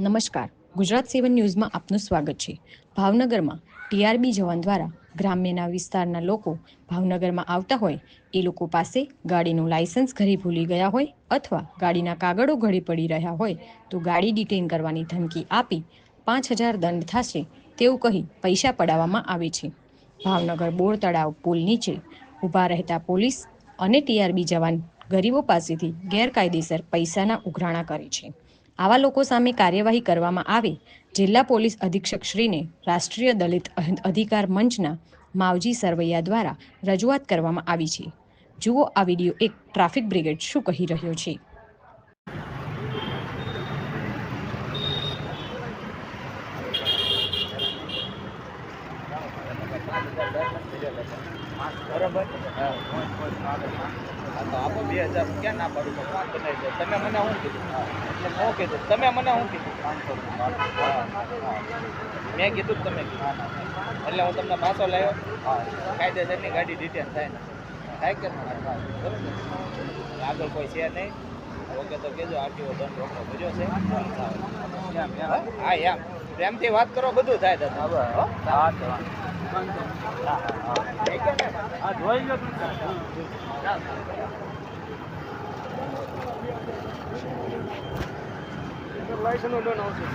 નમસ્કાર, ગુજરાત 7 ન્યૂઝમાં આપનું સ્વાગત છે। ભાવનગરમાં ટીઆરબી જવાન દ્વારા ગ્રામ્યના વિસ્તારના લોકો ભાવનગરમાં આવતા હોય એ લોકો પાસે ગાડીનું લાયસન્સ ઘરે ભૂલી ગયા હોય અથવા ગાડીના કાગળો ઘરે પડી રહ્યા હોય તો ગાડી ડિટેઇન કરવાની ધમકી આપી 5,000 દંડ થશે તેવું કહી પૈસા પડાવવામાં આવે છે। ભાવનગર બોર તળાવ પુલ નીચે ઊભા રહેતા પોલીસ અને ટીઆરબી જવાન ગરીબો પાસેથી ગેરકાયદેસર પૈસાના ઉઘરાણા કરે છે। આવા લોકો સામે કાર્યવાહી કરવામાં આવે જિલ્લા પોલીસ અધિક્ષક શ્રીને રાષ્ટ્રીય દલિત અધિકાર મંચના માવજી સરવૈયા દ્વારા રજૂઆત કરવામાં આવી છે। જુઓ આ વિડીયો। એક ટ્રાફિક બ્રિગેડ શું કહી રહ્યો છે। બરોબર તો આપો 2,000 ક્યાં ના પાડું તો કોણ બનાવી દે? તમે મને શું કીધું? એટલે હું કીધું તમે મને શું કીધું? મેં કીધું કે તમે કીધું એટલે હું તમને પાછો લાવ્યો। કાયદેસરની ગાડી ડિટેન થાય ને થાય કે આગળ કોઈ છે નહીં। ઓકે તો કહેજો આરટીઓ દંડ રોકડો ભર્યો છે। હા એમ પ્રેમથી વાત કરો બધું થાય દાદા। જોઈ લો લાયસન્સ લોન આવશે।